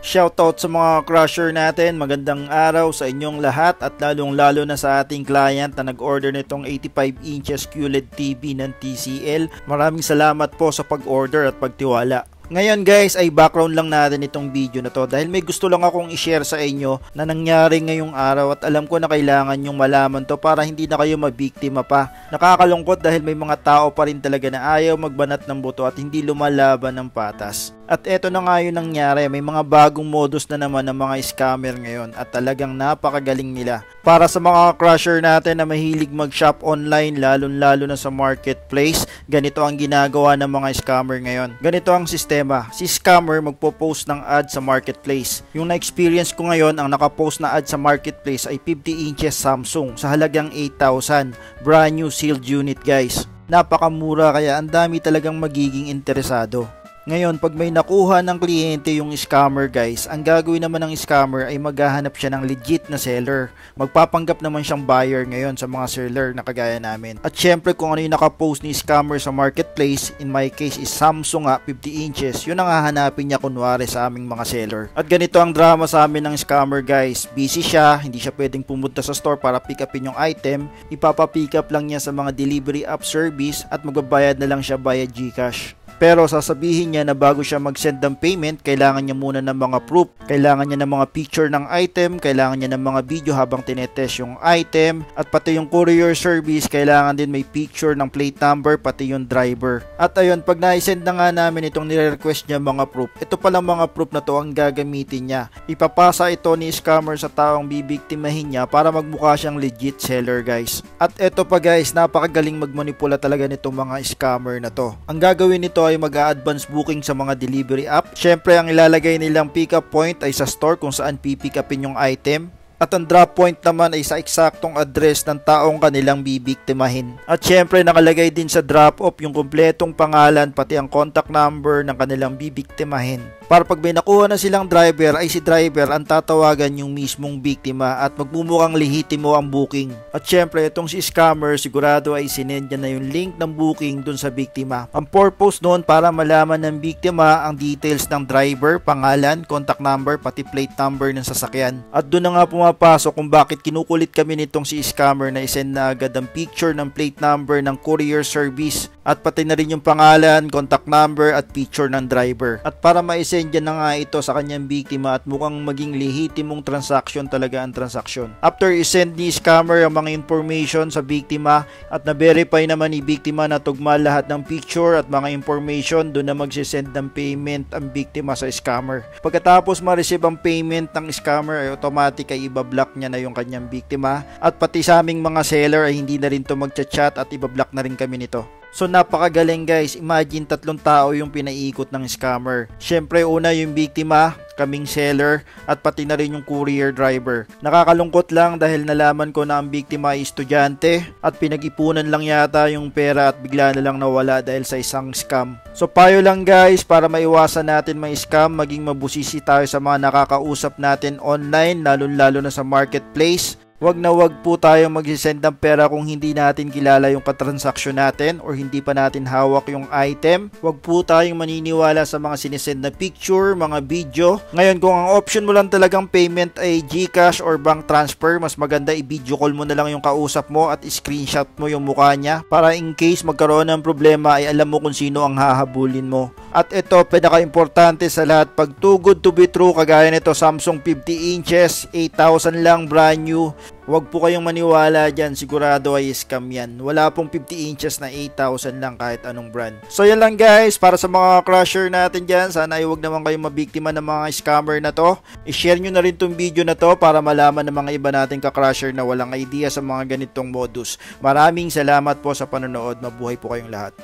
Shoutout sa mga crusher natin, magandang araw sa inyong lahat at lalong lalo na sa ating client na nag-order nitong 85 inches QLED TV ng TCL. Maraming salamat po sa pag-order at pagtiwala. Ngayon guys ay background lang natin itong video na to dahil may gusto lang akong i-share sa inyo na nangyari ngayong araw at alam ko na kailangan nyong malaman to para hindi na kayo mabiktima pa. Nakakalungkot dahil may mga tao pa rin talaga na ayaw magbanat ng buto at hindi lumalaban ng patas. At eto na nga yun nangyari, may mga bagong modus na naman ng mga scammer ngayon at talagang napakagaling nila. Para sa mga crusher natin na mahilig mag-shop online lalo na sa marketplace, ganito ang ginagawa ng mga scammer ngayon. Ganito ang sistema, si scammer magpo-post ng ad sa marketplace. Yung na-experience ko ngayon, ang nakapost na ad sa marketplace ay 50 inches Samsung sa halagang 8,000, brand new sealed unit guys. Napakamura kaya ang dami talagang magiging interesado. Ngayon, pag may nakuha ng kliyente yung scammer guys, ang gagawin naman ng scammer ay maghahanap siya ng legit na seller. Magpapanggap naman siyang buyer ngayon sa mga seller na kagaya namin. At syempre kung ano yung nakapost ni scammer sa marketplace, in my case is Samsung 50 inches, yun ang hahanapin niya kunwari sa aming mga seller. At ganito ang drama sa amin ng scammer guys, busy siya, hindi siya pwedeng pumunta sa store para pick upin yung item, ipapapick up lang niya sa mga delivery app service at magbabayad na lang siya via GCash. Pero sasabihin niya na bago siya mag-send ng payment, kailangan niya muna ng mga proof. Kailangan niya ng mga picture ng item, kailangan niya ng mga video habang tinetest yung item, at pati yung courier service, kailangan din may picture ng plate number, pati yung driver. At ayun, pag na-send na nga namin itong nire-request niya mga proof, ito palang mga proof na to ang gagamitin niya. Ipapasa ito ni scammer sa taong bibiktimahin niya para magmukha siyang legit seller guys. At ito pa guys, napakagaling magmanipula talaga nitong mga scammer na to. Ang gagawin nito ay mag-a-advance booking sa mga delivery app. Syempre ang ilalagay nilang pick up point ay sa store kung saan pipick upin yung item. At ang drop point naman ay sa eksaktong address ng taong kanilang bibiktimahin. At syempre nakalagay din sa drop off yung kumpletong pangalan pati ang contact number ng kanilang bibiktimahin. Para pag may nakuha na silang driver ay si driver ang tatawagan yung mismong biktima at magmumukhang lehitimo ang booking. At syempre itong si scammer sigurado ay sinend niya na yung link ng booking dun sa biktima. Ang purpose noon para malaman ng biktima ang details ng driver, pangalan, contact number, pati plate number ng sasakyan. At doon na nga pumapasok kung bakit kinukulit kami nitong si scammer na isend na agad ang picture ng plate number ng courier service at pati na rin yung pangalan, contact number at picture ng driver. At para ma-send yan na nga ito sa kanyang biktima at mukhang maging lehitimong transaction talaga ang transaction. After isend ni scammer ang mga information sa biktima at na-verify naman ni biktima na tugma lahat ng picture at mga information, doon na magsisend ng payment ang biktima sa scammer. Pagkatapos ma-receive ang payment ng scammer ay automatic ay ibablock niya na yung kanyang biktima at pati sa aming mga seller ay hindi na rin to magchat-chat at ibablock na rin kami nito. So napakagaling guys, imagine 3 tao yung pinaiikot ng scammer. Syempre una yung biktima, kaming seller at pati na rin yung courier driver. Nakakalungkot lang dahil nalaman ko na ang biktima ay estudyante at pinag-ipunan lang yata yung pera at bigla na lang nawala dahil sa isang scam. So payo lang guys, para maiwasan natin may scam, maging mabusisi tayo sa mga nakakausap natin online lalo na sa marketplace. Wag na wag po tayo mag-send ng pera kung hindi natin kilala yung katransaksyon natin or hindi pa natin hawak yung item. Wag po tayong maniniwala sa mga sinesend na picture, mga video. Ngayon kung ang option mo lang talagang payment ay GCash or bank transfer, mas maganda i-video call mo na lang yung kausap mo at screenshot mo yung mukha niya para in case magkaroon ng problema ay alam mo kung sino ang hahabulin mo. At ito, pinaka-importante sa lahat, pag too good to be true, kagaya nito Samsung 50 inches, 8,000 lang brand new, wag po kayong maniwala dyan, sigurado ay scam yan. Wala pong 50 inches na 8,000 lang kahit anong brand. So yan lang guys, para sa mga crusher natin dyan, sana ay wag naman kayong mabiktima ng mga scammer na to. I-share nyo na rin tong video na to para malaman ng mga iba nating ka-crusher na walang idea sa mga ganitong modus. Maraming salamat po sa panonood, mabuhay po kayong lahat.